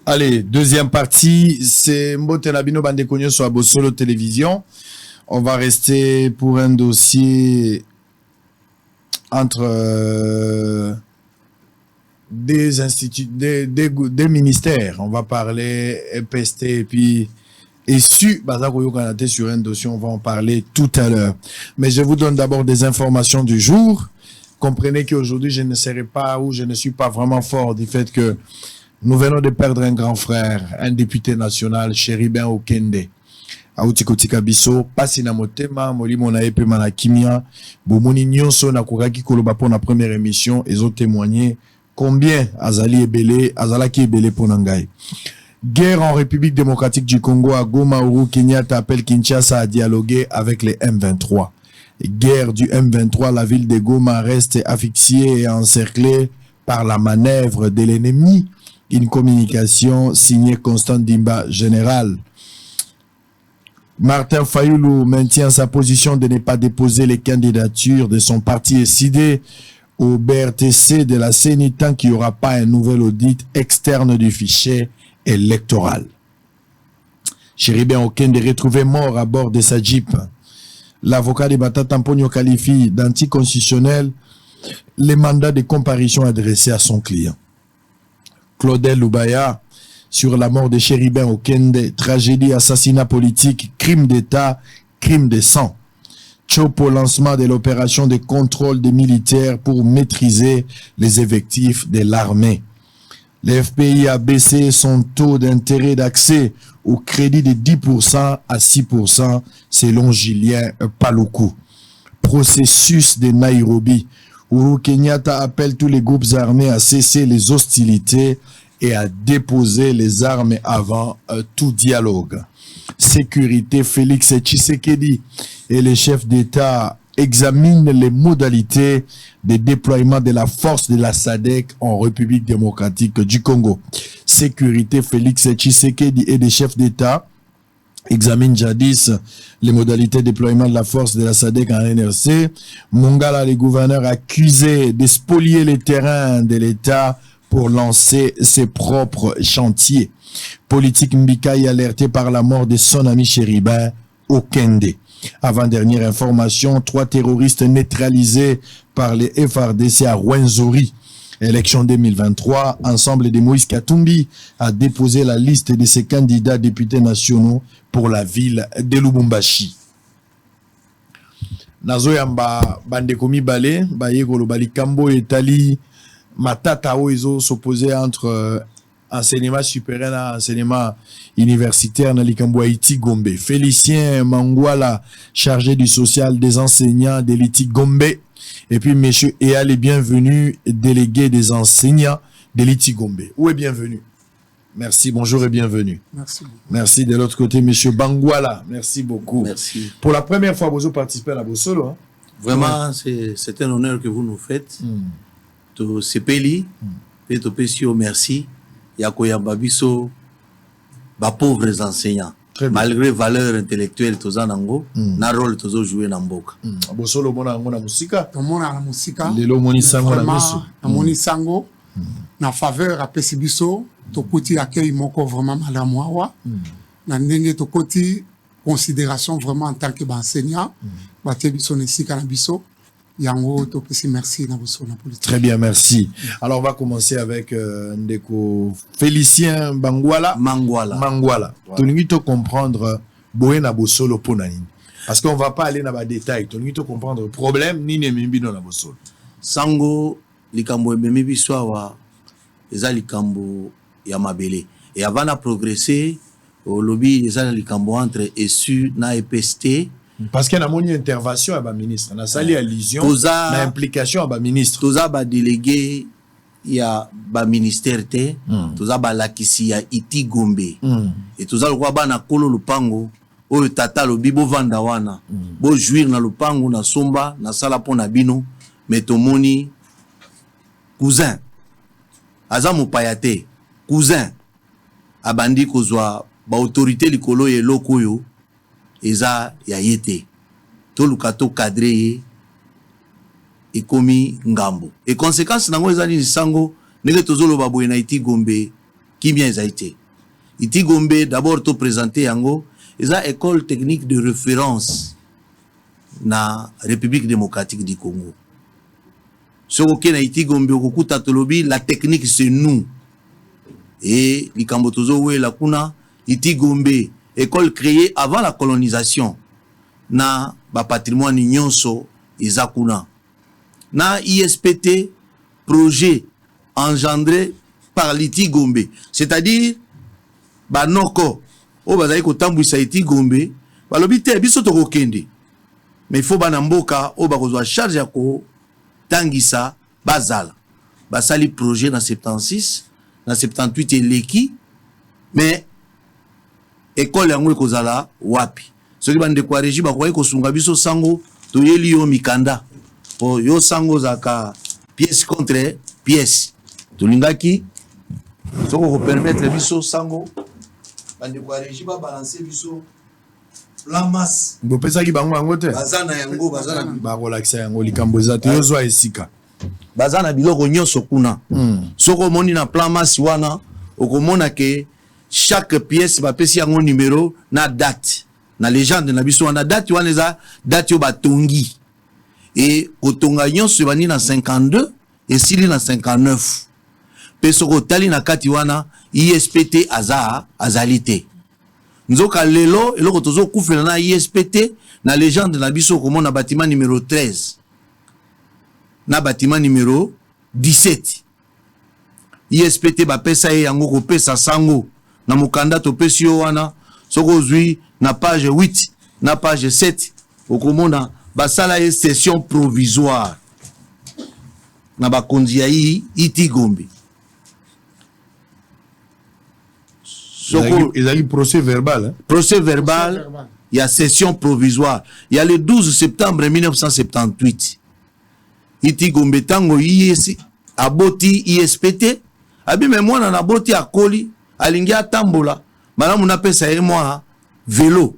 Allez, deuxième partie, c'est Mbotenabino Bandekonyo sur Abosolo Télévision. On va rester pour un dossier entre des instituts, des ministères. On va parler EPST et puis ESU, sur un dossier, on va en parler tout à l'heure. Mais je vous donne d'abord des informations du jour. Comprenez qu'aujourd'hui, je ne serai pas ou je ne suis pas vraiment fort du fait que nous venons de perdre un grand frère, un député national, Chéribin Okende. Autikotika biso, pasi na motema, molimo na epe manakimia, bomoni nyonso na kokaki koloba pour la première émission, ils ont témoigné combien azalaki ebele pour nangai. Guerre en République démocratique du Congo à Goma, Uhuru Kenyatta appelle Kinshasa à dialoguer avec les M23. Guerre du M23, la ville de Goma reste asphyxiée et encerclée par la manœuvre de l'ennemi. Une communication signée Constant Dimba, général. Martin Fayoulou maintient sa position de ne pas déposer les candidatures de son parti SID au BRTC de la CENI tant qu'il n'y aura pas un nouvel audit externe du fichier électoral. Chéribin Okende retrouvé mort à bord de sa Jeep. L'avocat de Bata Tamponio qualifie d'anticonstitutionnel les mandats de comparution adressés à son client. Claudel Loubaya sur la mort de Chéribin Okende, tragédie, assassinat politique, crime d'État, crime de sang. Chopo, lancement de l'opération de contrôle des militaires pour maîtriser les effectifs de l'armée. Le FPI a baissé son taux d'intérêt d'accès au crédit de 10% à 6% selon Julien Paloukou. Processus de Nairobi. Uhuru Kenyatta appelle tous les groupes armés à cesser les hostilités et à déposer les armes avant tout dialogue. Sécurité, Félix Tshisekedi et les chefs d'État examinent les modalités de déploiement de la force de la SADC en République démocratique du Congo. Sécurité, Félix Tshisekedi et les chefs d'État examine jadis les modalités de déploiement de la force de la SADC en NRC. Mongala, les gouverneurs accusés de spolier les terrains de l'État pour lancer ses propres chantiers. Politique Mbikaï alerté par la mort de son ami Chéribin Okende. Avant-dernière information, 3 terroristes neutralisés par les FRDC à Rwenzori. Élection 2023, ensemble de Moïse Katumbi a déposé la liste de ses candidats députés nationaux pour la ville de Lubumbashi. Nazoyamba Bandekomi Balé, Bayego Lobali Kambo et Tali Matata Oizo s'opposaient entre enseignement supérieur et enseignement universitaire dans l'Ikambo Haïti Gombe. Félicien Mangwala, chargé du social des enseignants de l'Haïti Gombe. Et puis, monsieur Ea, les bienvenus, délégué des enseignants de l'Haïti Gombe. Où est bienvenu? Merci, bonjour et bienvenue. Merci beaucoup. Merci de l'autre côté, monsieur Bangwala. Merci beaucoup. Merci. Pour la première fois, vous participez à la Bossolo. Hein? Vraiment, c'est un honneur que vous nous faites. To Sepeli, et to Pesio, merci. Yakoya Babiso, ba pauvres enseignants. Malgré valeur intellectuelle toza nango, na rôle tozo jouer na mboka. Bossolo mona ngona musika. To mona na musika. Lelo moni sango na miso. Na moni sango. Na faveur a pesibiso, to koti accueil moko vraiment malamoawa. Na ndenge to koti considération vraiment en tant que enseignant. Ba tebiso nesika na biso. Yango to pesi merci na bosso na politique. Très bien, merci. Alors on va commencer avec Ndeko Félicien Bangwala. Mangwala. Tolingi to comprendre boye na bossolo ponani. Parce qu'on va pas aller dans les détails. Tolingi to comprendre le problème ni ne mimbi dans la bossolo. Sango likambo ebemi biso awa eza likambo ya mabele. Et avant de progresser au lobby eza likambo entre ESU na EPST. Parce qu'il y a une intervention à la ministre. On a sali allusion à l'implication à la ministre. Tous les délégués, il y a le ministère, tous les lakisi, il y a Iti Gombe. Et tous les gens qui ont lupango, ou tata lo bibo vanda wana, bo jouir na lupango na somba, na sala po na bino, mais tomoni cousin, azamu payate, cousin, abandi kozwa ba autorité likolo ye lokoyo. Eza ya yete to lukato cadré ekomi ngambo et conséquence nango eza ni sango ndenge tozolo baboye na Iti Gombe kimia ezaité. Iti Gombe d'abord to présenter yango eza école technique de référence na République démocratique du Congo. Ce qui na Iti Gombe okukuta tolobi la technique c'est nous. Et likambo tozo we la kuna Iti Gombe école créée avant la colonisation na ba patrimoine nyonso eza kuna. Na ISPT projet engendré par l'Iti Gombe, c'est-à-dire banoko o bazali kotambwisa Iti Gombe balobi te biso tokokende mais il faut banamboka o bakozwa charge ya ko tangisa bazala basali projet na 76 na 78 eleki mais école yango ekozala wapi soki bandeko ya régie bakoki kosunga biso sango toyeli yo mikanda po yo sango zaka pièce contre pièce tolingaki soko ko permettre biso sango bandeko ya régie ba balancer biso la masse bopesaki bango yango te bazana yango bazana bakolakisa yango likambo eza te yozwa esika bazana biloko nyonso kuna soko moni na plan masse wana okomona ke chaque pièce bapesi yango numéro na date na légende na biso wana date wana eza date yo batongi et kotonga nyonso ebandi na 52 esili na 59 pe soko tali na kati wana ISPT azali te nzoka lelo eloko tozo kufela na ISPT na légende na biso komona bâtiment numéro 13 na bâtiment numéro 17 ISPT bapesa ye yango kopesa sango na mokanda topesi yo wana soko zwi na page 8 na page 7 okomona basala ye session provisoire na bakonzi ya Iti Gombe ils ont procès verbal hein? Procès verbal il y a session provisoire il y a le 12 septembre 1978 Iti Gombe tango yesi aboti ISPT abi me mwana na boti akoli alingi atambola malamu na pesa ye mwa vélo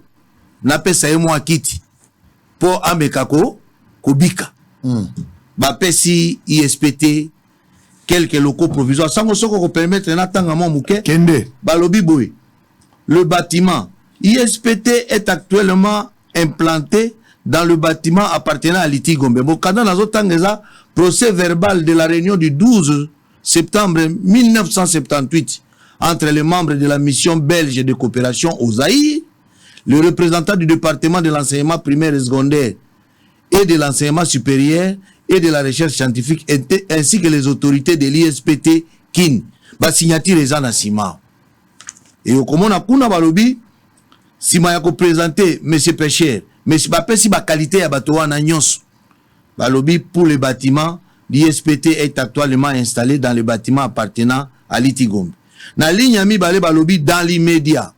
na pesa ye mwa kiti po ameka kobika ba pesi ISPT quelques locaux provisoires sans soko ko permettre na tanga mo muke kende balobi boy le bâtiment ISPT est actuellement implanté dans le bâtiment appartenant à l'Iti Gombe. Mokanda nazo tangeza procès verbal de la réunion du 12 septembre 1978 entre les membres de la mission belge de coopération au Zaïre, le représentant du département de l'enseignement primaire et secondaire et de l'enseignement supérieur et de la recherche scientifique ainsi que les autorités de l'ISPT kin ba signature eza na sima et okomona kuna balobi sima ya ko présenter monsieur Pécher mais si ba pesi ba qualité ya bato wana nyonso balobi pour le bâtiment l'ISPT est actuellement installé dans le bâtiment appartenant à l'Iti Gombe na ligne ya mibale balobi dans l'immédiat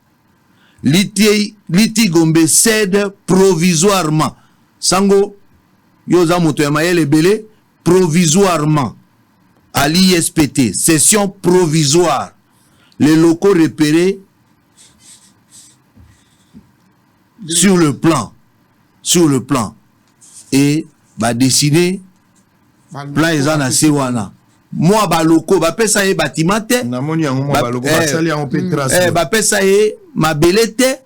l'Iti Gombe cède provisoirement sango yoza moto ya mayele belé provisoirement à l'ISPT session provisoire les locaux repérés sur le plan et ba dessiner plan ezana sewana moi ba locaux ba pesa ye bâtiment te na moni yango mo ba locaux ba sali en pétrasse ba pesa ye mabele te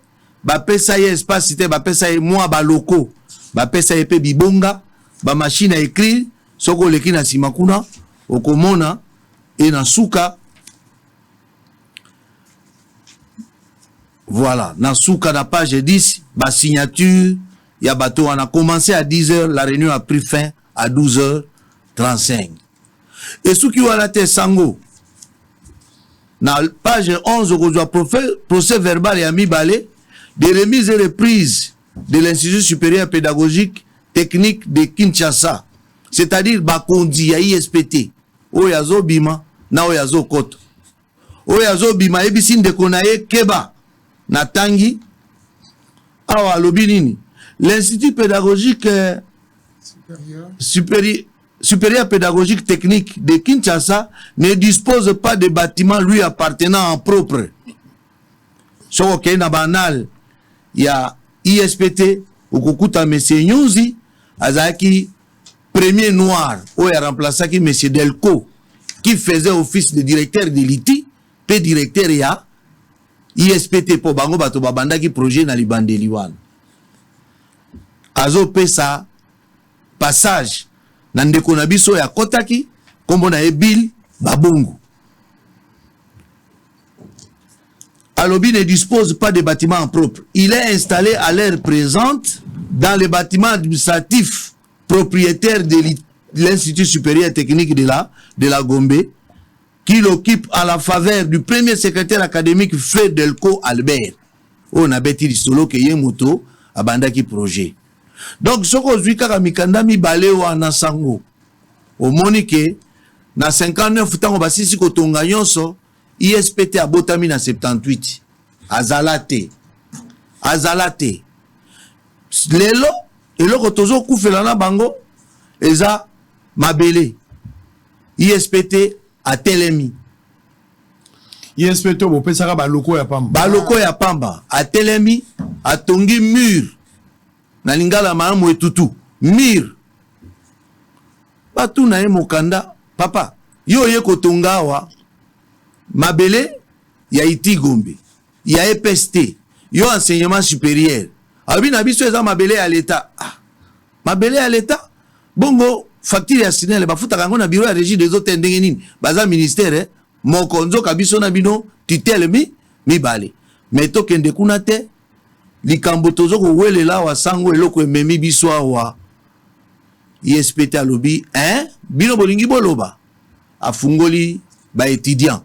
ba pesa ye espace te ba pesa ye moi ba locaux ba pesa ye pe bibonga ba machine à écrire soko leki na sima kuna okomona et na suka voilà na suka na page 10 ba signature ya bato on a commencé à 10h la réunion a pris fin à 12h35 et ce qui wana te sango na page 11 okozwa procès verbal ya mibale de remise et reprise de l'Institut supérieur pédagogique technique de Kinshasa, c'est-à-dire bakondi ya ISPT oyazo bima na oyazo koto oyazo bima ebisi ndeko na ye keba na tangi awa lobi nini l'Institut pédagogique supérieur pédagogique technique de Kinshasa ne dispose pas de bâtiments lui appartenant en propre soko ke na banal ya ISPT okukuta monsieur Nyunzi azaki premier noir ou a remplacé qui monsieur Delco qui faisait office de directeur de l'ITI pe directeur ya ISPT po bango bato babandaki projet na libandeli wana azopesa passage na ndeko na biso ya kotaki kombo na Bill Babungu. Alobi ne dispose pas de bâtiments propres. Il est installé à l'heure présente dans les bâtiments administratifs propriétaires de l'Institut supérieur technique de la Gombe, qu'il occupe à la faveur du premier secrétaire académique Fedelko Albert. On a bêti solo que yemoto abandaki projet. Donc ce qu'on dit kaka mikanda mi balewa na sango. Au monique na 59 tango basisi ko tonga nyonso ISPT abotami na 78. Azalate. Lelo eloko tozo kufela na bango eza mabele. ISPT a telemi. ISPT bo pesaka baloko ya pamba. Baloko ya pamba a telemi a tongi mur. Na lingala maamu etutu mur. Batu na ye mokanda papa yo ye kotonga wa mabele ya iti Gombe ya EPST yo enseignement supérieur abi na biso eza mabele ya l'état mabele ya l'état bongo facture ya sinele bafuta kango na bureau ya régie des autres ndenge nini baza ministère mokonzo kabiso na bino tutelle mi bale mais to kende kuna te likambo tozo ko welela wa sango eloko ememi biso awa ISPT alobi bino bolingi boloba afungoli ba étudiant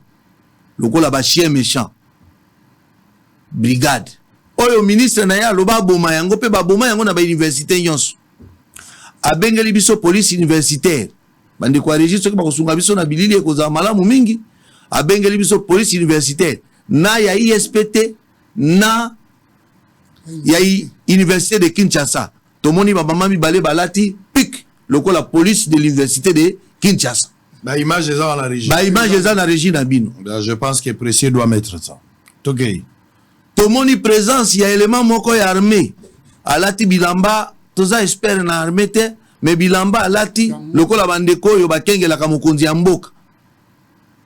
lokola ba chien méchant brigade oyo ministre na ya loba boma yango pe ba boma yango na ba université nyonso abengeli biso police universitaire bandi kwa registre ko bakosunga biso na bilili ekoza malamu mingi abengeli biso police universitaire na ya ISPT na ya université de Kinshasa tomoni ba mama mibale balati pic lokola police de l'université de Kinshasa. Bah, image est dans la régie. Bah, image est dans la régie d'Abino. Je pense que précieux doit mettre ça. Ok. Tomoni présence, il y a élément moko ya armée. Alati bilamba, toza espère na armée te, mais bilamba alati lokola bandeko yo bakenge la kamukunzi ya mboka.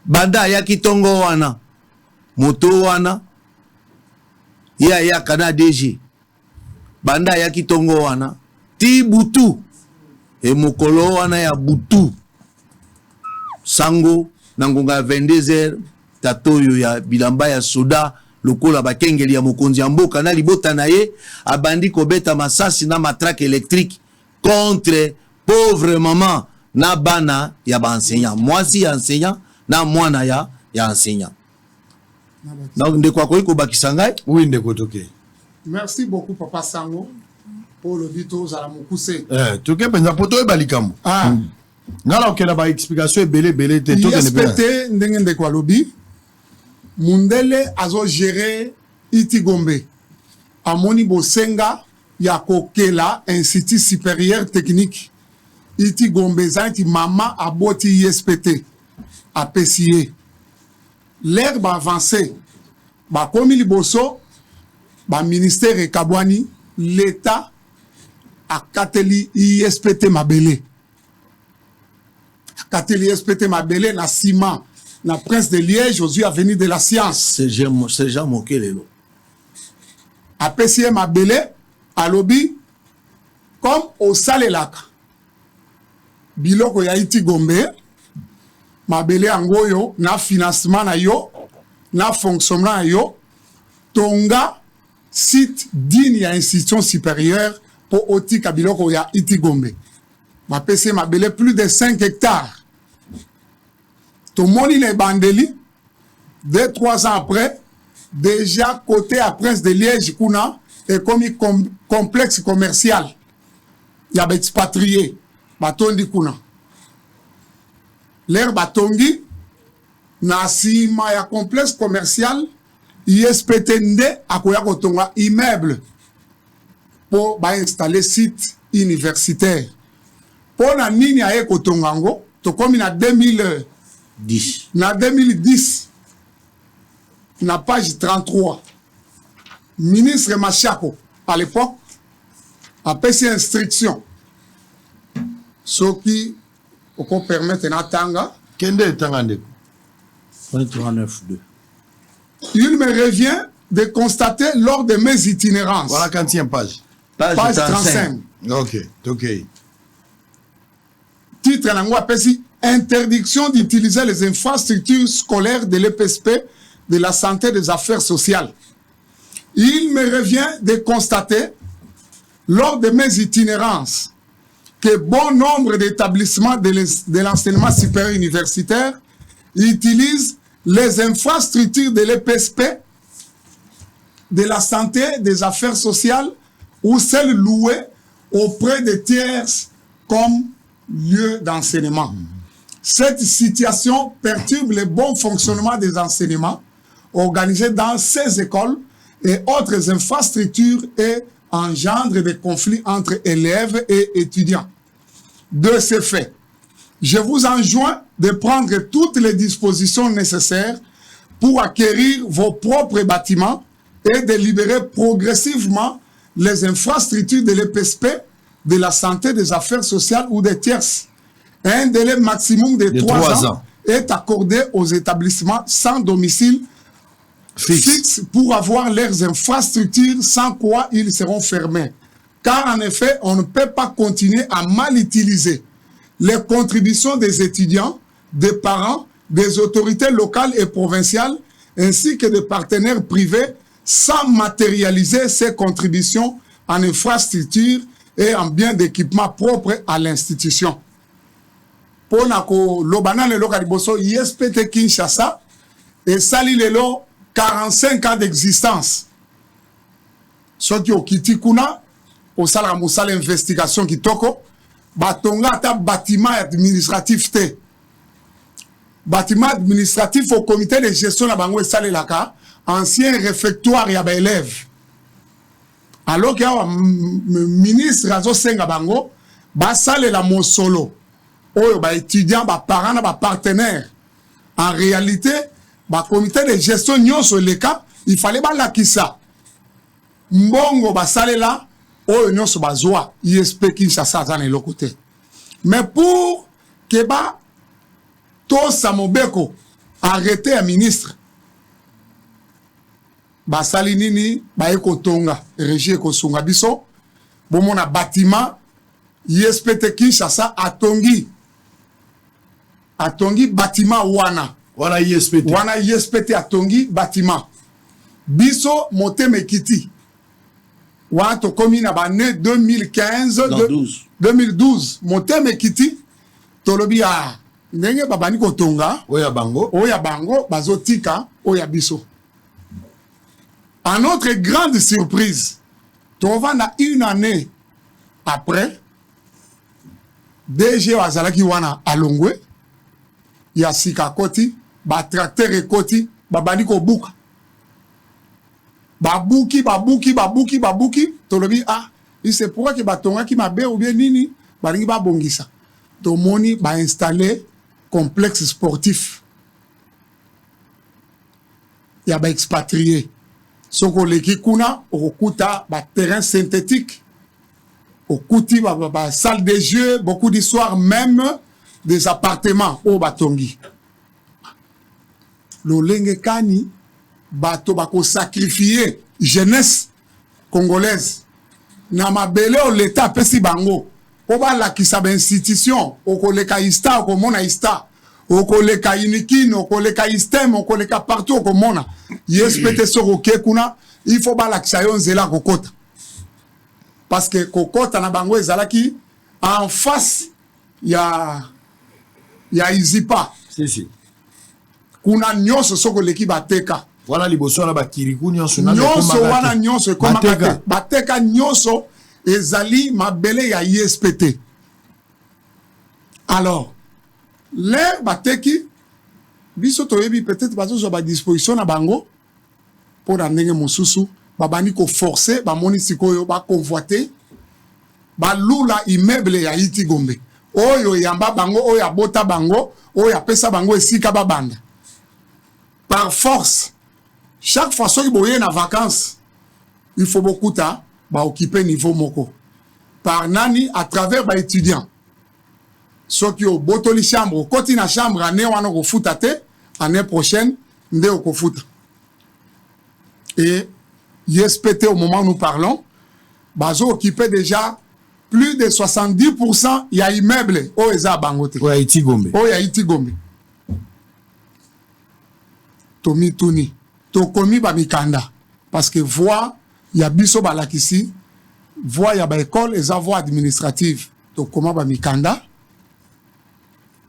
Banda ya kitongo wana. Moto wana. Ya kana DG. Banda ya kitongo wana. Ti butu. E mokolo wana ya butu. Sango nangonga 22h tatoyo ya bilamba ya soda lokola bakengeli ya mokonzi ya mboka na libota na ye abandi kobeta masasi na matraque électrique contre pauvre maman na bana ya ba enseignant mwasi ya enseignant na mwana ya enseignant. Donc ndeko ko bakisa ngai oui ndeko toke. Merci beaucoup papa Sango pour le bito za la mukuse toke penza poto e balikambo ngala okela ba explication belé te to ISPT ndenge ndeko alobi mundele azo gérer iti Gombe amoni bosenga ya kokela institut supérieur technique iti Gombe zanti mama aboti ISPT apesiye l'air ba avancé ba komi liboso ba ministère ekabwani l'état akateli ISPT mabele Kateli SPT Mabele na ciment na Prince de Liège aux avenue de la Science. C'est Jean Mokelelo. APCM Mabele à lobby comme au Salelaka. Biloko ya iti Gombe Mabele angoyo na financement na yo na fonctionnement na yo tonga site digne ya institution supérieure pour otika biloko ya iti Gombe. Ma PC m'a belé plus de 5 hectares. Tout le monde les bandeli. 2-3 ans après, déjà côté à Prince de Liège, kuna et comme complexe commercial. Il y a des expatriés. Batondi kuna. L'air batongi, nasi ma ya complexe commercial, ISPT nde akoya kotonga immeuble pour installer site universitaire. Pour la nini a ekotongango to comme na 2010 na 2010 na page 33 ministre Machako à l'époque a passé instruction ce qui peut permettre na tanga kende tanga ndeko 39.2 Il me revient de constater lors de mes itinérances. Voilà quantième page. Page 35. Ok, ok. Titre en apesi interdiction d'utiliser les infrastructures scolaires de l'EPSP de la santé des affaires sociales. Il me revient de constater lors de mes itinérances que bon nombre d'établissements de l'enseignement supérieur universitaire utilisent les infrastructures de l'EPSP de la santé des affaires sociales ou celles louées auprès de tiers comme lieu d'enseignement. Cette situation perturbe le bon fonctionnement des enseignements organisés dans ces écoles et autres infrastructures et engendre des conflits entre élèves et étudiants. De ce fait, je vous enjoins de prendre toutes les dispositions nécessaires pour acquérir vos propres bâtiments et de libérer progressivement les infrastructures de l'EPSP, de la santé des affaires sociales ou des tierces. Un délai maximum de 3 ans est accordé aux établissements sans domicile fixe pour avoir leurs infrastructures, sans quoi ils seront fermés. Car en effet, on ne peut pas continuer à mal utiliser les contributions des étudiants, des parents, des autorités locales et provinciales, ainsi que des partenaires privés, sans matérialiser ces contributions en infrastructures et en biens d'équipement propres à l'institution. Pour nako lobana le loka liboso ISPT Kinshasa et sali lelo 45 ans d'existence. Soki okiti kuna osala musala investigation kitoko batonga ata bâtiment administratif te. Bâtiment administratif au comité de gestion na bango esale laka ancien réfectoire ya ba élèves. Alors que ministre azo senga bango basale la mosolo oyo ba étudiant ba parents ba partenaires. En réalité ba comité de gestion nyonso leka il fallait ba lakisa mbongo basale la oyo nyonso bazwa ISP Kinshasa za na lokote. Mais pour que ba to Samobeko arrêté un ministre basali nini ba ekotonga régie ekosunga biso bomona bâtiment ISPT Kinshasa atongi bâtiment wana ISPT atongi bâtiment biso motema ekiti wana tokomi na bane 2012 motema ekiti tolobi ya ndenge babani kotonga oya bango bazotika oya biso. À notre grande surprise, Tovana une année après, DG Wazalaki wana alongwe, ya sika koti, ba tracteur ekoti, babani ko buka. Babuki, tolobi ah, il se pourra que batonga ki mabe ou bien nini, balingi ba bongisa. Tomoni ba installer complexe sportif. Ya ba expatrié. Soko leki kuna okuta ba terrain synthétique okuti ba salle de jeux, beaucoup d'histoires, même des appartements au batongi lolenge kani bato bako sacrifier jeunesse congolaise na mabele o l'état pesi bango po ba la kisa ba institution okoleka ista okomona ista okoleka inikine okoleka istem okoleka partout okomona ISPT soko kuna il faut ba la kisa yo nzela kokota parce que kokota na bango ezalaki en face ya Izipa si kuna nyonso soko leki bateka wana liboso na bakiriku nyonso wana nyonso ekoma bateka nyonso ezali mabele ya ISPT. Alors l'air bateki biso toyebi peut-être bazo ba disposition na bango pour na ndenge mosusu babani ko forcer ba moni sikoyo ba convoiter ba lula immeuble ya Iti Gombe oyo yamba bango oyo abota bango oyo apesa bango esika babanda par force. Chaque fois que vous avez en vacances, il faut beaucoup occuper niveau moko par nani à travers les étudiants. Ceux qui ont botoli chambre, côté na chambre année wana ko futa te, année prochaine ndé ko futa. Et ISPT, au moment où nous parlons, bazo occupait déjà plus de 70%. Il y a immeuble au Eza Bangote. Oui, Haïti Gombe. Oh, Haïti Gombe. Tomi Tuni. Tokomi Bamikanda. Parce que voix, il y a biso balakisi. Voix, il y a ba école, et ça voix administrative. Tokoma Bamikanda.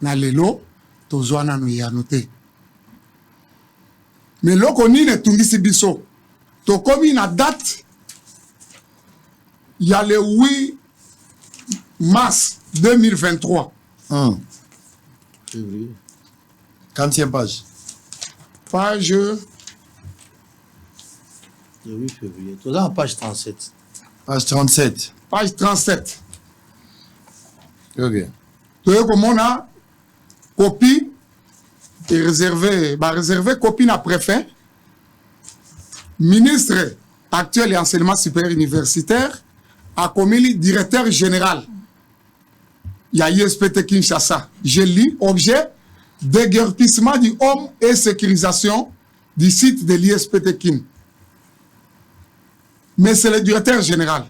Na lelo, tozwana no ya noté. Mais loko ni ne tungisi biso. Tokomi na date. Il y a le 8 mars 2023. Février. 40e page. Page. Le 8 février. Tout ça en page 37. Page 37. Page 37. Ok. Tu vois comment on a copie et réservé copie à préfet, ministre actuel et enseignement supérieur universitaire, a commis directeur général. Il y a ISPT Kinshasa. Je lis objet déguerpissement du homme et sécurisation du site de l'ISPT Kin. Mais c'est le directeur général.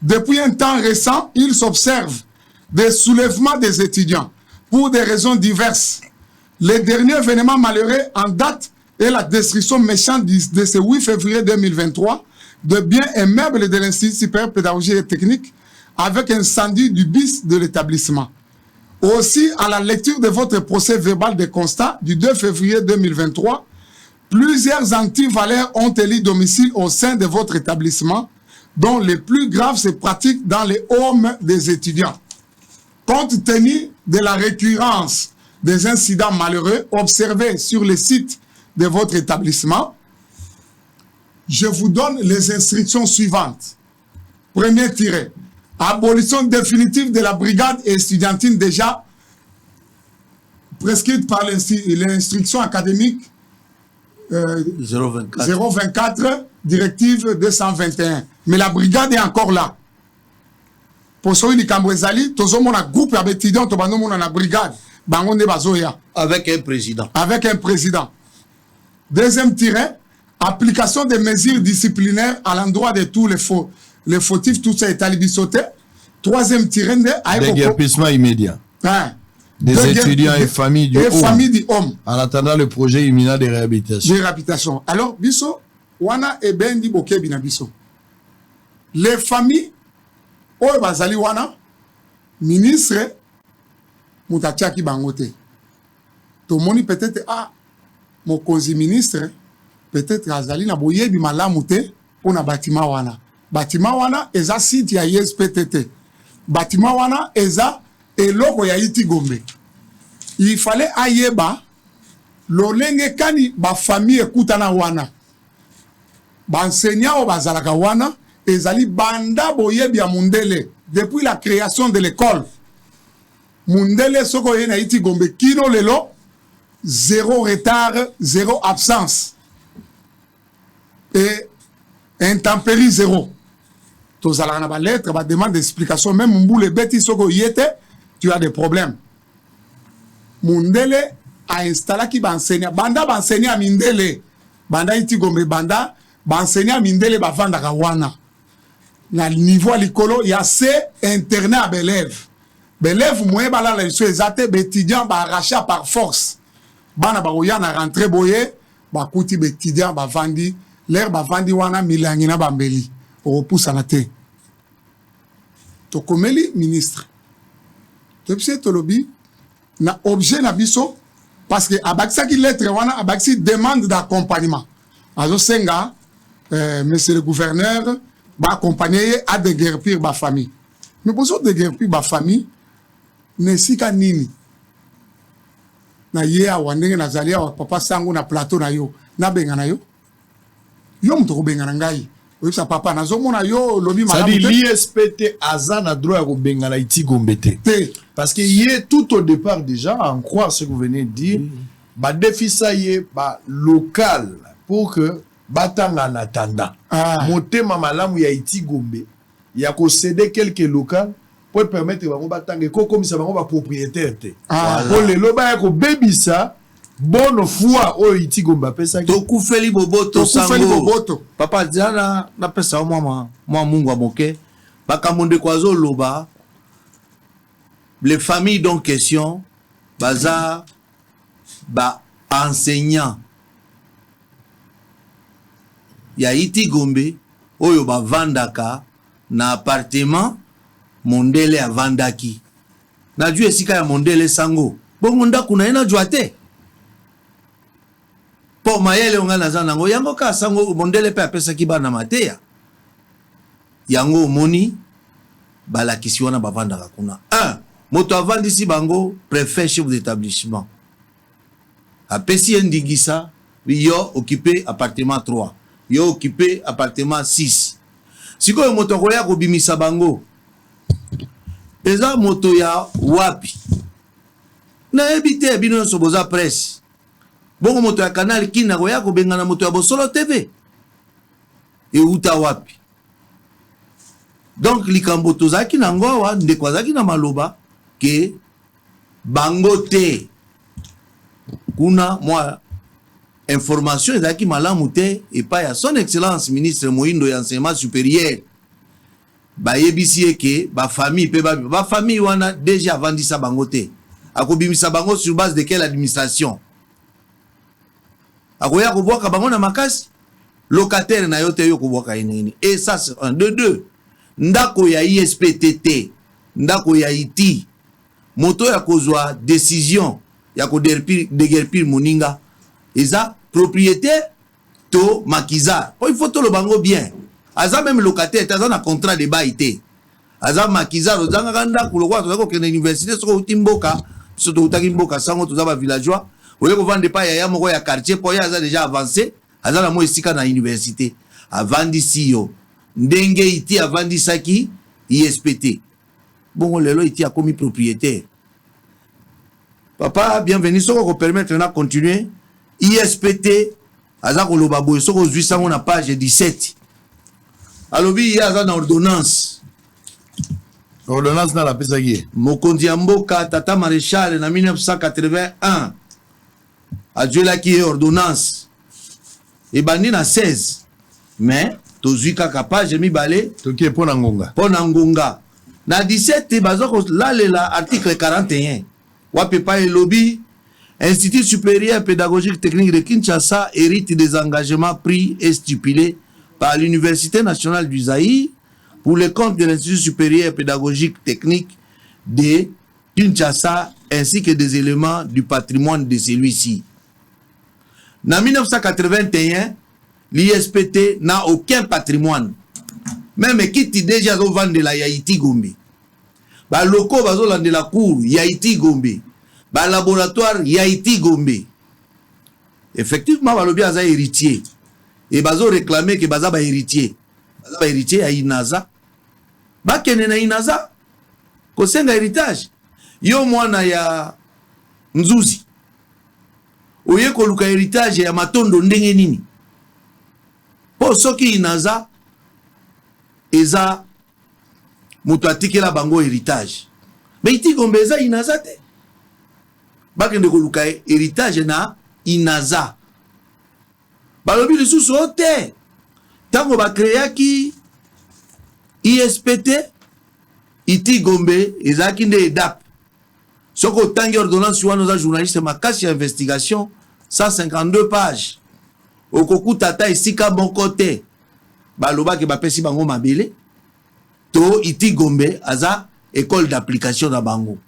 Depuis un temps récent, il s'observe des soulèvements des étudiants pour des raisons diverses. Le dernier événement malheureux en date est la destruction méchante de ce 8 février 2023 de biens et meubles de l'Institut supérieur pédagogique et technique avec incendie du bis de l'établissement. Aussi, à la lecture de votre procès verbal de constat du 2 février 2023, plusieurs antivaleurs ont élu domicile au sein de votre établissement, dont les plus graves se pratiquent dans les homes des étudiants. Compte tenu de la récurrence des incidents malheureux observés sur le site de votre établissement, je vous donne les instructions suivantes. Premier tiré. Abolition définitive de la brigade estudiantine déjà prescrite par l'instruction académique 024, directive 221. Mais la brigade est encore là. Pour ceux qui ont un groupe d'étudiants qui ont la brigade. Avec un président. Avec un président. Deuxième tiré, application des mesures disciplinaires à l'endroit de tous les fautifs, tout ça est alibisoté. Troisième tiré, déguerpissement immédiat. Hein? Des étudiants et familles du homme. En attendant le projet imminent de réhabilitation. Alors, biso, wana e bendi boke bina biso. Les familles, oyo bazali wana, ministre, mutachaki bangote. Tout le monde peut-être, mon cause ministre, peut-être azali na boyebi malamu te pour na bâtiment wana. Bâtiment wana, eza site ya ISPTT. Bâtiment wana, eza eloko ya iti gombe. Il fallait ayeba lolenge kani ba famille ekutana wana. Ba enseignant o bazalaka wana ezali banda boyebi ya mundele depuis la création de l'école. Mundele soko ye na iti gombe kino lelo zéro retard, zéro absence. Et intempérie zéro. Tous à la lettre, ba demande d'explication même mboule beti soko yete, tu as des problèmes. Mundele a installé qui va enseigner. Banda va enseigner à Mindele. Banda iti gombe banda va enseigner à Mindele va vendre à wana. Na niveau à l'école, il y a assez internet à Belève. Belève, moi, bala la leçon exacte, étudiant va arracher par force. Bana ba oya na rentrée boye, ba kuti étudiant va vendre, l'air va vendre wana milangina bambeli. Au repousse à la tête. Tokomeli ministre. Topse tolobi na objet na biso parce que abaxi qui lettre wana abaxi demande d'accompagnement. Azo senga monsieur le gouverneur va accompagner à déguerpir ba famille. Mais pour ça déguerpir ba famille ne sika nini. Na ye awandenge na zalia wa papa sangu na plateau na yo na benga na yo. Yo mto benga na ngai. Ça papa na zomona yo lobi malamu. Ça dit l'ISPT azana droit à benga na iti gombete. Parce que y est tout au départ déjà en croire ce que vous venez de dire, ba défi ça y est ba local pour que batanga en attendant. Motema malamu ya iti gombe. Ya ko céder quelques locales pour permettre bango batanga comme ça bango ba propriétaire te. Pour le loba ya ko baby ça bonne foi oyo Iti Gombe apesaki tokufeli boboto Tokufeli sango boboto. papa diana na pesa mwa mungu amoke bakamunde kwazo loba les familles dont question baza ba enseignant ya Iti Gombe oyo bavandaka na appartement mondele avandaki na juu esika ya mondele sango bongo ndako na ye na jwa te po mayele onga naza nango yango ka sango mondele mpe apesaki bana mateya yango omoni balakisi wana bavandaka kuna 1 moto avandisi bango préfet chef d'établissement apesi ye ndigisa yo occupé appartement 3 yo occupé appartement 6 sikoyo moto akoya kobimisa bango eza moto ya wapi nayebi te bino nyonso boza presse bongo moto ya kanali kina koya kobengana moto ya Bosolo TV euta wapi donc likambo tozalaki nango awa ndeko azalaki na maloba ke bango te kuna mwa information ezalaki malamu te epai ya son excellence ministre Moindo ya enseignement supérieur bayebisi eke bafamille mpe bafamille wana déjà avandisa bango te akobimisa bango sur base de quelle administration akoya kobwaka bango na makasi locataire na yo te yo kobwaka nini et ça c'est un de deux ndako ya ISPTT ndako ya iti moto ya kozwa décision ya kodegerpir moninga eza propriété to makiza po il faut to lo bango bien aza même locataire aza na contrat de bail te aza makiza ozanga ndako lokwa toza kokende université soko utimboka biso toutaki mboka sango toza ba villageois oye kovande pa yaya moko ya quartier po ya aza déjà avancé aza na mo esika na université avandisi yo ndenge iti avandisaki ISPT bongo lelo iti akomi propriétaire papa bienvenue soko ko permettre na continuer ISPT aza koloba boye soko zwi sango na page 17 alobi ya aza na ordonnance na la pesaki mokonzi ya mboka tata maréchal na 1981 adjuelaki ye ordonnance ebandi na 16 mais tozwi kaka page mibale toki mpo na ngonga na 17 baza kolalela article 41 wapi pa elobi Institut supérieur pédagogique technique de Kinshasa hérite des engagements pris et stipulés par l'Université nationale du Zaïre pour le compte de l'Institut supérieur pédagogique technique de Kinshasa ainsi que des éléments du patrimoine de celui-ci. En 1981, l'ISPT n'a aucun patrimoine. Même qui déjà vend de la Iti Gombe. Ba loko bazo de la cour Iti Gombe. Ba laboratoire Iti Gombe. Effectivement, balobi aza héritier. Et bazo réclamer que baza ba héritier. Baza ba héritier ya Inaza. Ba kene na Inaza. Kosenga héritage. Yo mwana ya Nzuzi. Oye koluka héritage ya Matondo ndenge nini. Po soki Inaza eza mutu atikela bango héritage. Mais Iti Gombe eza Inaza te. Bakende koluka héritage na Inaza. Balobi lisusu ote. Tango ba créaki ISPT Iti Gombe ezaki nde EDAP. Soko tangi ordonnance wana za journaliste makasi ya investigation 152 pages. Okoku tata esika bon côté. Baloba ke bapesi bango mabele. To Iti Gombe aza école d'application na bango.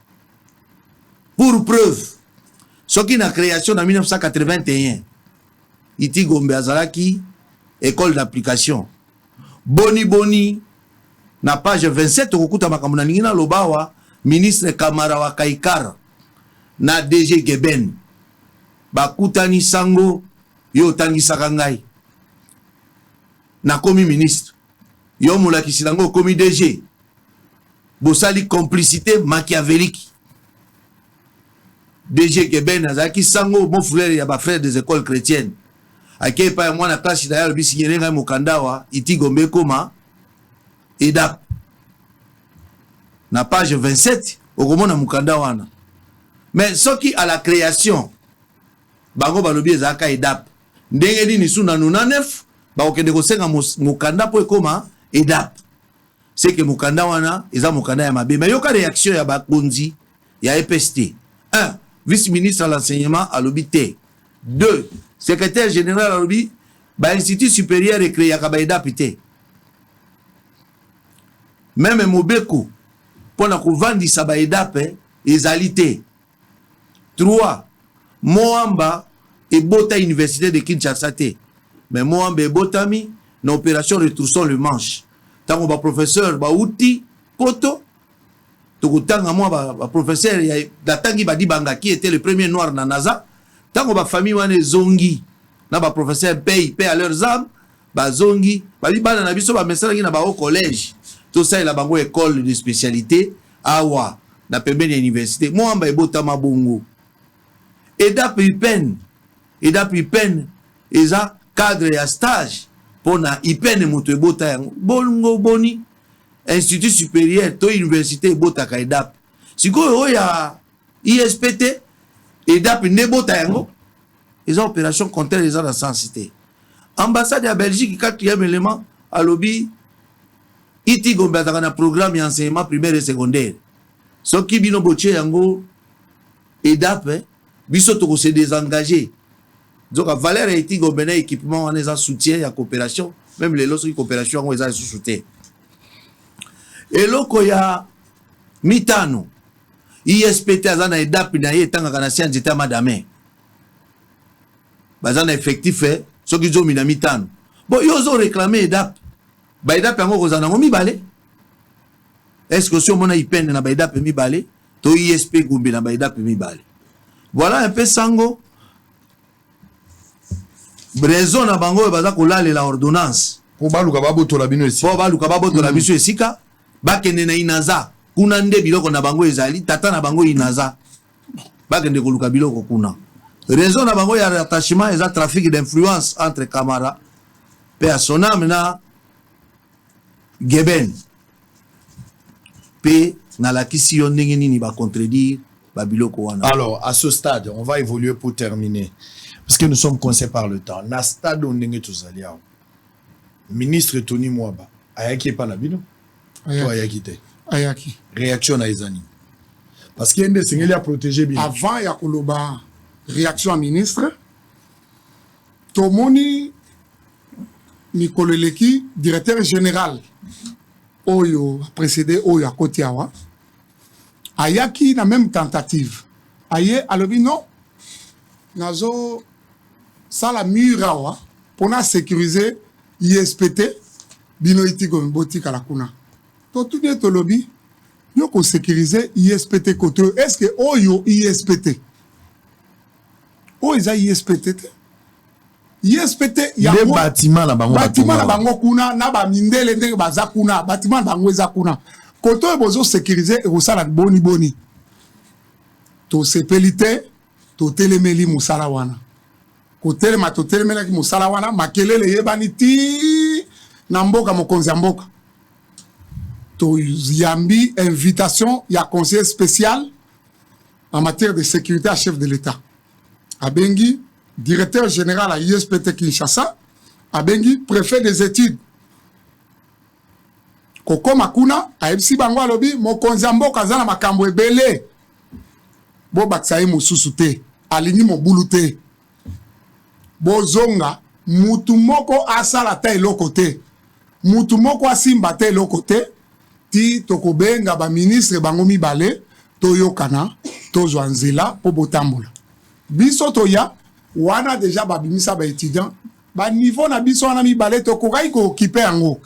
Pour preuve, soki na création en 1981, Iti Gombe azalaki école d'application. Boni na page 27 okukuta makambo na ningina lobawa ministre Kamara wa Kaikara na DG Geben bakutani sango yo tangisaka ngai na komi ministre yo mulakisi nango komi DG bosali complicité machiavélique. DG Geben azaki sango mon frère ya ba frère des écoles chrétiennes akei pa mwana classe d'ailleurs bisinyere ngai mokandawa Iti Gombe koma EDAP na page 27 okomona mukanda wana. Mais soki à la création bango balobi ezaka EDAP ndenge nini suna nuna nef bakokende kosenga mokanda po ekoma EDAP c'est que mokanda wana eza mokanda ya mabe mais yoka réaction ya bakonzi ya EPST 1 vice-ministre à l'enseignement alobi te 2 secrétaire général alobi ba institut supérieur créé ya ba EDAP te même Mobeko pona kovandisa ba EDAP ezali te 3 Moamba ebota université de Kinshasa te mais Moamba ebotami na opération retroussons le manche tango ba professeur ba uti poto tokutanga moi ba professeur ya datangi badi banga qui était le premier noir na NASA tango ba famille wana zongi na ba professeur paye à leurs âmes ba zongi bali bana na biso ba mesala ki na ba au collège tout ça il a bango école de spécialité awa na pembeni ya université Moamba ebotama bongo EDAP IPEN eza cadre ya stage pona IPEN moto ebota yango bongo boni institut supérieur to université ebota ka EDAP sikoyo oya ISPT EDAP nebota yango eza opération contraire eza na sensité ambassade ya Belgique 4e élément alobi iti gombe ataka na programme ya enseignement primaire et secondaire soki bino botie yango EDAP biso toko se désengager donc à valeur et iti gombe na équipement on est en soutien ya coopération même les lots coopération on est en soutien et loko ya mitano ISPT azana EDAP na ye tanga kana science eta madame bazana effectif soki zo mina mitano bon yozo réclamer EDAP ba EDAP yango kozana ngo mibale est-ce que si on a IPEN na ba EDAP mibale to ISP gombe na ba EDAP mibale voilà un peu sango raison na bango baza kolale la ordonnance po baluka baboto la bino esika po baluka baboto la biso esika bakende na inaza kuna nde biloko na bango ezali tata na bango inaza bakende koluka biloko kuna raison na bango ya rattachement eza trafic d'influence entre Camara personnel na Geben pe na la kisi yo ndenge nini ba contredire ba biloko wana. Alors à ce stade on va évoluer pour terminer parce que nous sommes coincés par le temps na stade ndenge tozali awa ministre Tony Mwaba ayaki pa na bino to ayaki te ayaki réaction na ezani parce que ndé singeli a protéger bino avant ya koloba réaction à ministre tomoni Mikoleleki directeur général oyo précédé oyo à côté awa ayaki na même tentative aye alobi non nazo sala murawa pour na sécuriser ISPT bino itigo mboti kala kuna to tout to lobby yo ko sécuriser ISPT côté est-ce que oyo ISPT o isa ISPT ISPT ya le bâtiment na bango kuna na ba mindele ndenge baza kuna bâtiment na bango eza kuna koto bozo sécuriser et osala boni to sepelité to telemeli musala wana ko telema to telemela ki musala wana makelele yebani ti na mboka mokonzi ya mboka to yambi invitation ya conseiller spécial en matière de sécurité à chef de l'État abengi directeur général à ISPT Kinshasa abengi préfet des études Koko Makuna aebisi bango alobi mokonzi mboka zana makambo ebele bo baksaye mosusu te alini mobulu te bozonga mutu moko asala ta eloko te mutu moko asimba te eloko te ti tokobenga ba ministre bango mibale toyokana tozwa nzela po botambola biso toya wana déjà babimisa ba étudiant ba niveau na biso wana mibale tokokai ko occupé yango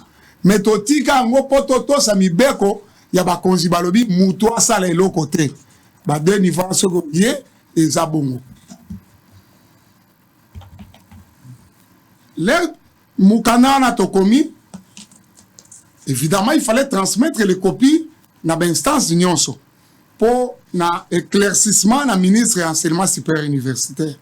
mais totika yango po totosa mibeko ya bakonzi balobi mutu asala eloko te ba deux niveaux soko ye eza bongo le mukana na tokomi évidemment il fallait transmettre les copies na instance nyonso pour na éclaircissement na ministre enseignement supérieur universitaire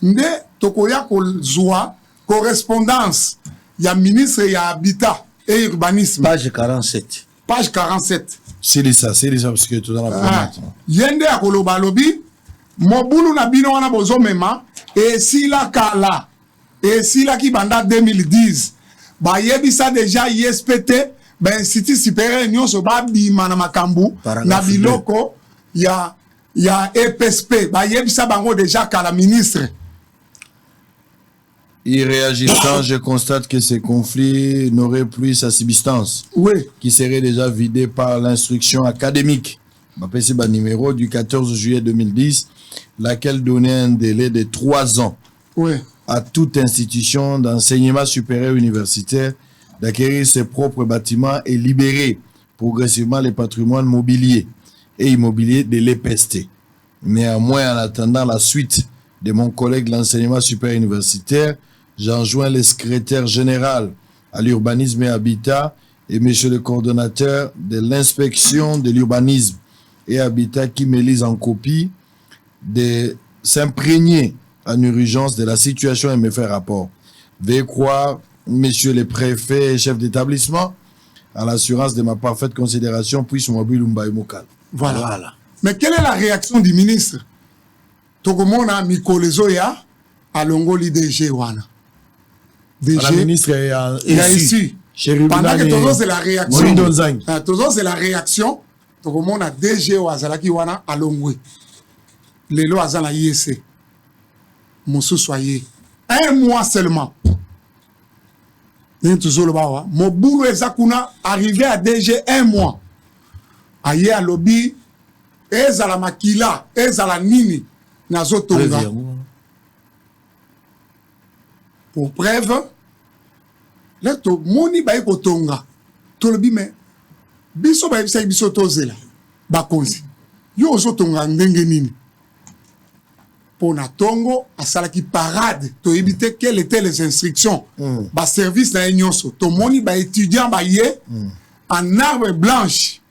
nde tokoya kozwa correspondance ya ministre ya habitat et urbanisme page 47 page 47 c'est ça parce que tout dans la yende ya koloba lobi mobulu na bino wana bozo mema et si la kala et si la ki banda 2010 ba yebisa déjà ISPT ben Institut supérieur nyonso ba bima na makambu na biloko ya EPSP ba yebisa bango déjà kala ministre. Y réagissant, je constate que ces conflits n'auraient plus sa substance, oui, qui serait déjà vidée par l'instruction académique. Ma numéro du 14 juillet 2010, laquelle donnait un délai de 3 ans oui, à toute institution d'enseignement supérieur universitaire d'acquérir ses propres bâtiments et libérer progressivement les patrimoines mobiliers et immobiliers de l'EPST. Néanmoins, en attendant la suite de mon collègue de l'enseignement supérieur universitaire, j'enjoins le secrétaire général à l'urbanisme et habitat et monsieur le coordonnateur de l'inspection de l'urbanisme et habitat qui me lise en copie de s'imprégner en urgence de la situation et me faire rapport. Veuillez croire, messieurs les préfets et chefs d'établissement, à l'assurance de ma parfaite considération, puis mobile Mbaye Mokal. Voilà. Mais quelle est la réaction du ministre? Tokomona Mikolezo ya alongoli DG wana. DG. La ministre est ici. Pendant que toujours c'est la réaction. Toujours c'est la réaction. Tokomona DG wazalaki wana alongwe. Lelo azala IEC. Moussou soyez. 1 mois seulement. Toujours le bawa. Mobulu ezakuna arrivé à DG 1 mois. Aye à lobby. Ezala makila. Ezala nini. Nazo tonga. Pour preuve. Là, to moni baye ko tonga. To lobi me. Biso baye bisa biso tozela. Bakonzi. Yo ozo tonga ndenge nini. Pour na tongo, à salaki parade, to éviter quelles étaient les instructions. Ba service na nyonso. To moni ba étudiant ba yé en arme blanche.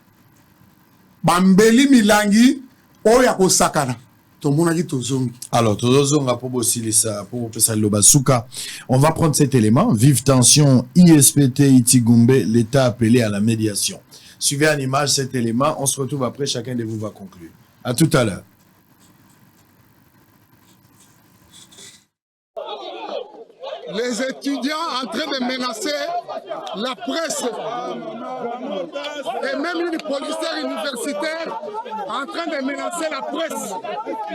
Ba mbeli milangi oya ko sakana. To mona ki to zongi. Alors, tozonga pour bosilisa pour pesa lobasuka. On va prendre cet élément, vive tension ISPT Itigumbe, l'État appelé à la médiation. Suivez en image cet élément, on se retrouve après, chacun de vous va conclure. À tout à l'heure. Les étudiants en train de menacer la presse et même une policière universitaire en train de menacer la presse.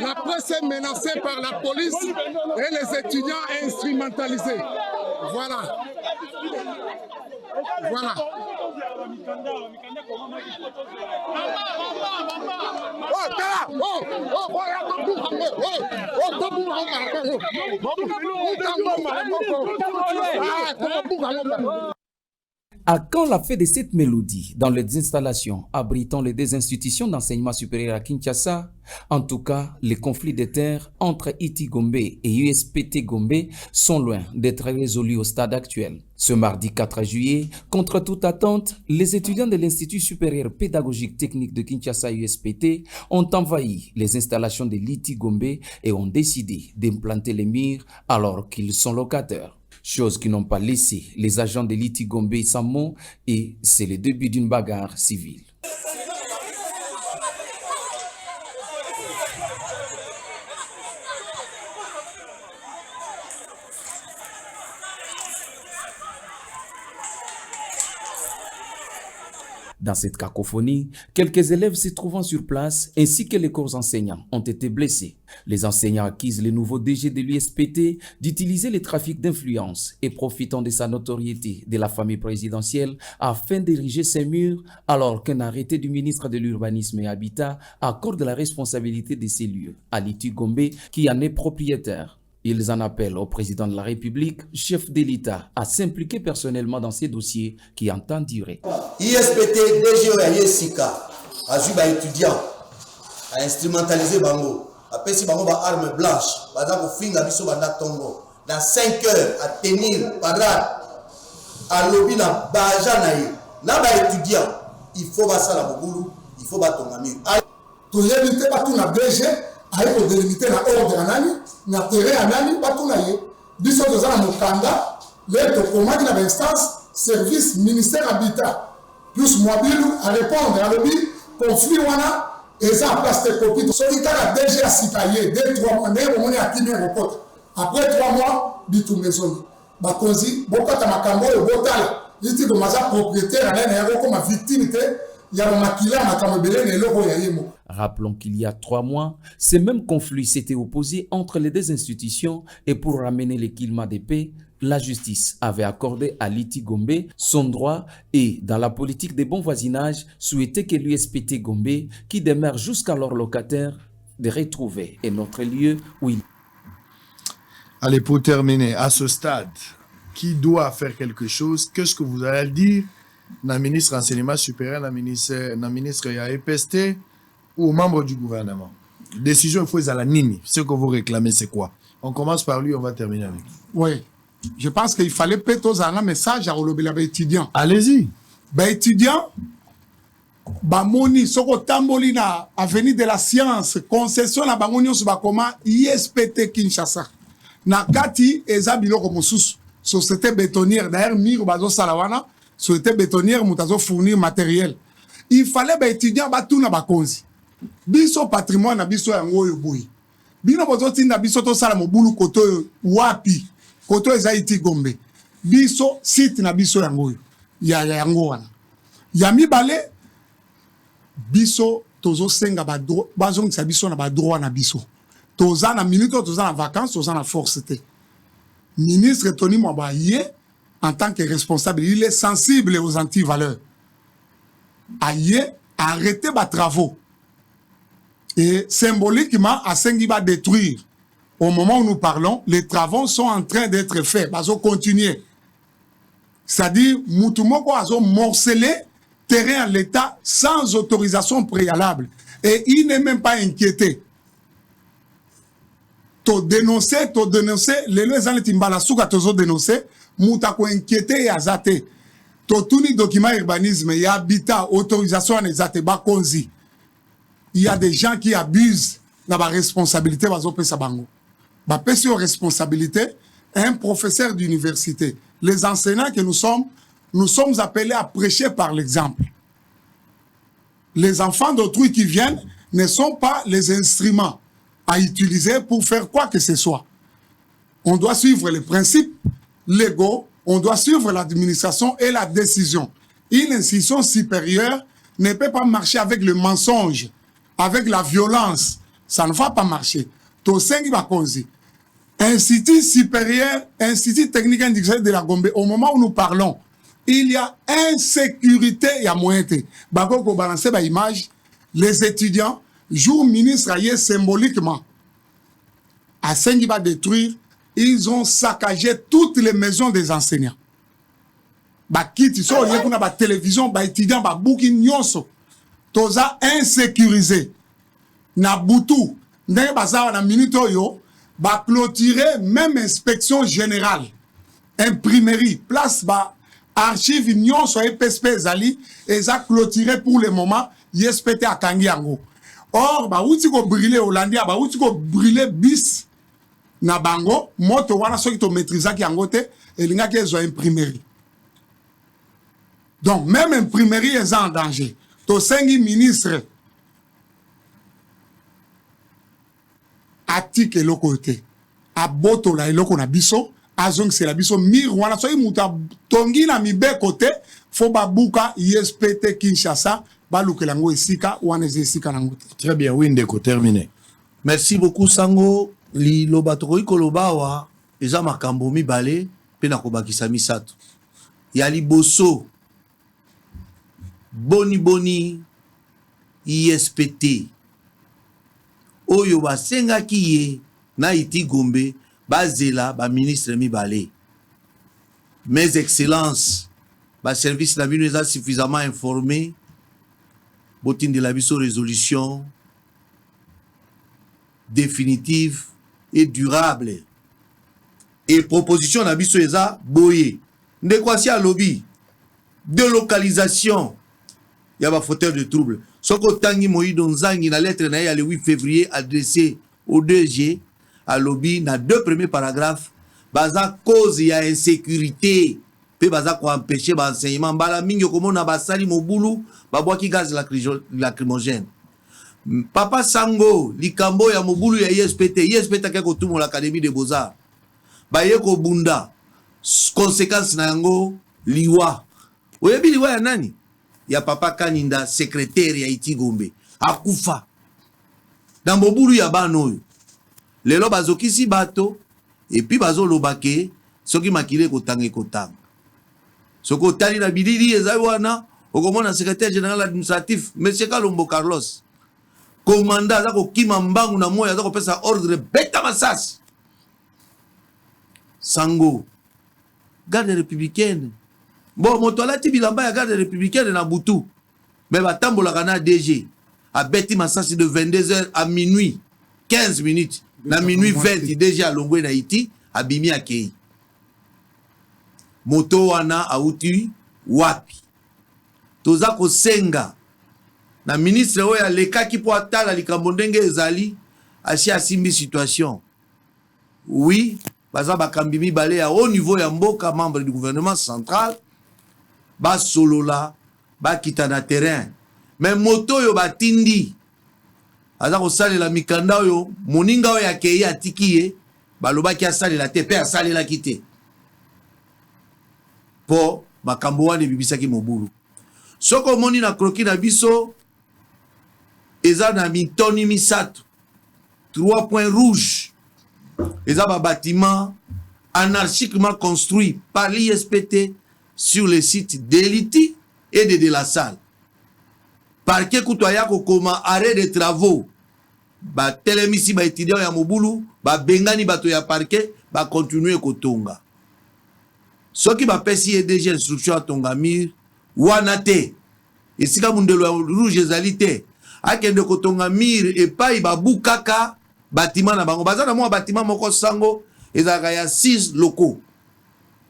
La presse est menacée par la police et les étudiants instrumentalisés. Voilà. Voilà. À quand la fête de cette mélodie dans les installations abritant les deux institutions d'enseignement supérieur à Kinshasa? En tout cas, les conflits de terre entre Itigombe et USPT Gombe sont loin d'être résolus au stade actuel. Ce mardi 4 juillet, contre toute attente, les étudiants de l'Institut supérieur pédagogique technique de Kinshasa USPT ont envahi les installations de l'Itigombe et ont décidé d'implanter les murs alors qu'ils sont locataires. Chose qui n'ont pas laissé les agents de l'Itigombe sans mot, et c'est le début d'une bagarre civile. Dans cette cacophonie, quelques élèves se trouvant sur place ainsi que les corps enseignants ont été blessés. Les enseignants accusent le nouveau DG de l'USPT d'utiliser les trafics d'influence et profitant de sa notoriété de la famille présidentielle afin d'ériger ses murs alors qu'un arrêté du ministre de l'Urbanisme et Habitat accorde la responsabilité de ces lieux à l'Itigombe qui en est propriétaire. Ils en appellent au président de la République, chef de l'État, à s'impliquer personnellement dans ces dossiers qui entendent durer. ISPT, DGO et Yesika, a vu les étudiants, a instrumentalisé Bango, a payé Bango par arme blanche, par exemple, au fin de Tongo, dans 5 heures, à tenir parade, à lobby, à Bajanaï, là, les étudiants, il faut passer la Boboulou, il faut battre ton ami. Tu n'évites pas tout la DG. Aïe délimiter la ordre anani na terrain anani batou na ye biso toza na mokanda le to commande na instance service ministère habitat plus mobile à répondre à l'objet conflit wana Et ça, place de copie. Celui qui a déjà citoyen, 2-3 mois, mais on est à qui report. Après 3 mois, bitou maison. Bakonzi, bokata makambo et botala. Il dit que ma propriétaire, elle est comme victime, il y a un maquila, makambo belé, et l'eau, il y a yemo. Rappelons qu'il y a 3 mois, ces mêmes conflits s'étaient opposés entre les deux institutions et pour ramener le climat de paix, la justice avait accordé à Liti Gombe son droit et, dans la politique de bon voisinage, souhaitait que l'USPT Gombe, qui demeure jusqu'à leur locataire, de retrouver un autre lieu où il... Allez, pour terminer, à ce stade, qui doit faire quelque chose? Qu'est-ce que vous allez dire? La ministre Enseignement supérieur, la ministre EPST ou aux membres du gouvernement? Décision, il faut à la Nini. Ce que vous réclamez, c'est quoi? On commence par lui, on va terminer avec lui. Oui. Je pense qu'il fallait peut-être un message à les étudiants. Allez-y. Les étudiants, Bamoni, Soko Tamboli na avenue de la science, concession na Bamoni sur Bakoma, ISPT Kinshasa. Na Kati, Ezabilo comme sous société bétonnière, d'ailleurs, Miro Bazo Salawana, société bétonnière, Moutazo fournir matériel. Il fallait les étudiants tout na Bakonzi. Biso patrimoine na biso yango yoboui. Bino bozo tinda biso to sala mobulu koto wapi. Koto eza Iti Gombe. Biso site na biso yango ya yango wana. Ya mibale biso tozo senga ba droit bazongisa biso na ba droit na biso. Toza na minute toza na vacances, toza na force te. Ministre Tony Mwabaye en tant que responsable, il est sensible aux anti-valeurs. Aye arrêter ba travaux. Et symboliquement, Asengi va détruire. Au moment où nous parlons, les travaux sont en train d'être faits. Ils vont continuer. C'est-à-dire, Moutoumoko a morcelé terrain à l'État sans autorisation préalable. Et il n'est même pas inquiété. To dénoncer, les gens qui ont dénoncé, Moutako inquiété et azate. To tuni document urbanisme, il y a habitat, autorisation en azate, bakonzi. Il y a des gens qui abusent de la responsabilité, bah, responsabilité, un professeur d'université. Les enseignants que nous sommes appelés à prêcher par l'exemple. Les enfants d'autrui qui viennent ne sont pas les instruments à utiliser pour faire quoi que ce soit. On doit suivre les principes légaux, on doit suivre l'administration et la décision. Une institution supérieure ne peut pas marcher avec le mensonge, avec la violence. Ça ne va pas marcher. Tosengi Bakonzi. Institut supérieur, Institut technique industriel de la Gombe, au moment où nous parlons, il y a insécurité et à moyenté. Bakoko balancer ba image, les étudiants, jour ministre aïe symboliquement, à Sengi va détruire, ils ont saccagé toutes les maisons des enseignants. Bakiti, so yé kuna ba télévision, ba étudiants, ba bouki nyonso. Toza insécurisé. Na Boutou, ndenge bazawa na minute yo, ba clôturer même inspection générale, imprimerie, place ba archive nyonso EPSP zali, et ça clôturé pour le moment, YSPT à Kangi yango. Or, ba outi ko brûler Hollandia, ba outi ko brûler bis na bango, moto wana soki to maîtriser ki yango te, et linga ki ezo imprimerie. Donc, même imprimerie est en danger. To sengi ministre atike eloko te abotola eloko na biso azongisela biso mir wana soki muta tongi na mibeko te fo babuka ISPT Kinshasa balukela yango esika wana eza esika nango te. Très bien, oui, Ndeko, terminé. Merci beaucoup Sango. Liloba tokoki koloba awa eza makambo mibale mpe na kobakisa misato. Ya liboso boni ISPT oyo basengaki ye na Iti Gombe bazela ba ministre mibale. Mes excellences, ba service na bino eza suffisamment informé botinde la biso résolution définitive et durable. Et proposition na biso eza boye. Ndekwasi a lobby délocalisation ya ba fauteurs de troubles. Soko tangi Moïdo Nzangi na lettre na le 8 février adressée au DG à lobby na 2 premiers paragraphes baza cause ya insécurité pe baza ko empêcher ba enseignement bala mingi komona basali mobulu babwaki gaz lacrymogène. Papa Sango, likambo ya mobulu ya ISPT, ISPT ke kotumo l'Académie des Beaux-Arts. Baye ko bunda, conséquence na yango liwa. Oyebi liwa ya nani? Ya Papa Kaninda, secrétaire ya Iti Gombe. Akufa. Dans mobulu ya banoyo. Lelo bazokisi bato, et puis bazo lobake, soki makile kotanga kotanga. Soko tali na bilili ezawana, okomona secrétaire général administratif, M. Kalombo Carlos. Commandant zako kima mbangu na moya zako pesa ordre beta masasi. Sango. Garde républicaine. Bon, moto alati bilamba ya garde républicaine na butu. Mais batambola kana DG. A beti masasi de 22h à minuit 15 minutes. Na minuit 20 déjà longwe na iti abimi akei. Moto wana auti wapi. Toza ko senga. Na ministre oya lekaki po atala likambo ndenge ezali ashi asimbi situation. Oui, baza bakambi mibale ya haut niveau ya mboka membre du gouvernement central ba solola ba kita na terrain. Mais moto yo batindi aza ko salela mikanda yo moninga oyo akei atiki ye balobaki asalela te pe asalela kite. Po makambo wana bibisaki mobulu. Soko moni na kroki na biso eza na mitoni misato 3 points rouges. Eza ba bâtiment anarchiquement construit par l'ISPT sur le site d'Eliti et de la Salle. Parquet kutoya kokoma arrêt de travaux. Ba telemisi ba étudiant ya mobulu ba bengani bato ya parquet ba continuer kotonga. Soki ba pesi EDG instruction atonga mir wana te. Esika mundelo rouge ezalité. Akende kotonga mir epai babu kaka bâtiment na bango bazana mo bâtiment moko sango ezaka ya 6 locaux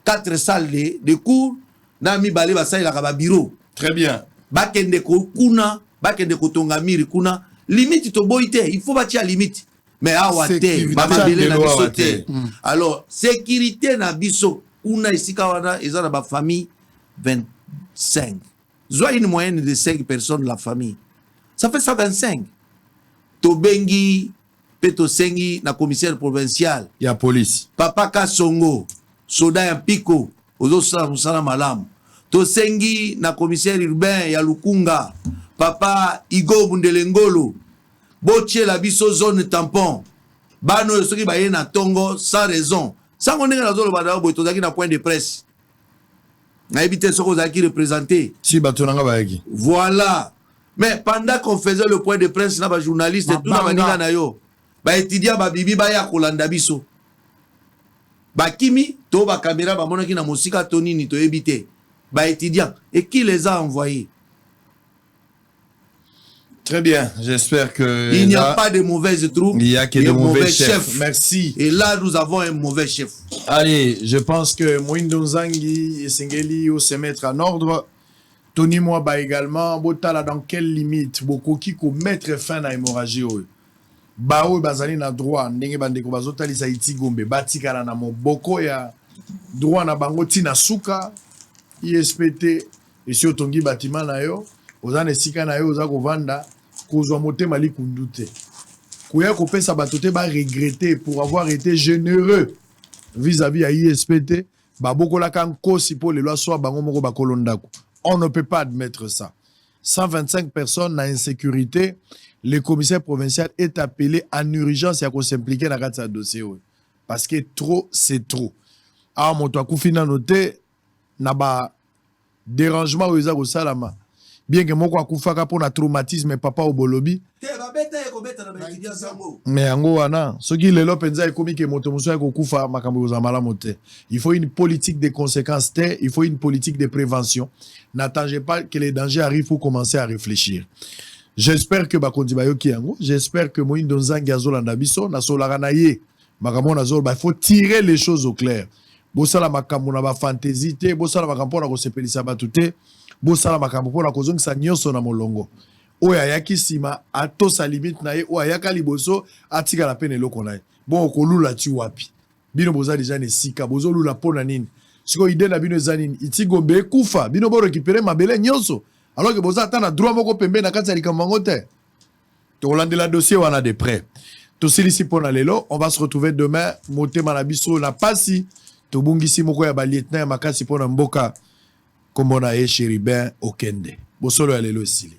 4 salles de cours na mibale basali la ba bureau. Très bien. Bakende kuna bakende kotonga mir kuna limite to boité il faut batia limite mais awa te babele na biso te. Alors sécurité na biso una esika wana ezana ba famille 25. Zoa une moyenne de 5 personnes la famille. Ça fait 125. Tobengi, Peto Sengi, na commissaire provincial. Il y a police. Papa Kasongo, Soda ya Piko, Ozo Sala Malam. Tosengi, na commissaire urbain ya Lukunga. Papa Igo Bundelengolo. Boche la biso zone tampon. Bano yosoki baye na tongo sans raison. Sans qu'on ait la zone badao boitozaki na point de presse. Na évité ce qu'on a qui représenté. Si batonanga baeki. Voilà. Mais pendant qu'on faisait le point de presse, na ba journaliste tout na baninga na yo. Ba étudiant ba bibi ba ya kolanda biso. Ba kimi to ba caméra ba monaki na musika to nini to ebité. Ba étudiant et qui les a envoyés? Très bien, j'espère que il n'y a pas de mauvaises troupes. Il y a que de mauvais chefs. Merci. Et là, nous avons un mauvais chef. Allez, je pense que Moindo Nzangi et Sengeli au se mettre en ordre. Tony Mwaba également. Botala dans quelle limite? Beaucoup qui mettre fin à l'hémorragie. Bao bazali na droit. Ndenge bandeko bazotali sa Iti Gombe. Batikala na mo. Boko ya droit na bango tina suka. ISPT. Et si otongi bâtiment na yo. Ozane sika na yo oza kovanda. Kozwa motema li kundute. Kouya kopesa batote ba regretter pour avoir été généreux vis-à-vis à ISPT. Baboko la kan kosi pour les lois soit bango moko bakolondako. On ne peut pas admettre ça. 125 personnes na insécurité. Le commissaire provincial est appelé en urgence à s'impliquer dans ce dossier. Parce que trop, c'est trop. Alors, mon toit koufina noté, n'a pas dérangement aux au salama. Bien que mon quoi koufaka pour un traumatisme papa au bolobi. Mais en gros, ce qui est là, penza ekomi ke moto muso ko kufa makambo aux amala moté. Il faut une politique de conséquences, il faut une politique de prévention. N'attendez pas que les dangers arrivent pour commencer à réfléchir. J'espère que bakondi bayo kiango, j'espère que Moindo Nzangi azolanda biso na solara na ye. Makambo na zol ba il faut tirer les choses au clair. Bosala makambo na ba fantaisie te, bosala makambo na ko sepelisa batute. Bosala makambo pona kozongisa nyonso na molongo. Oya yaki sima ato sa limite na ye oya yaka liboso atika la pene loko na ye. Bon kolula ti wapi. Bino boza déjà ne sika bozo lula pona nini. Siko ide na bino zanini Iti Gombe kufa bino bo récupérer mabele nyonso. Alors que boza ata na droit moko pembe na kati ya likambo te. tolandela dossier wana de près. Tosilisi pona lelo, on va se retrouver demain. Motema na biso na pasi. Tobungisi moko ya ba lieutenant makasi pona mboka. Kombona e Chéribin Okende. Bosolo ya lelo esili.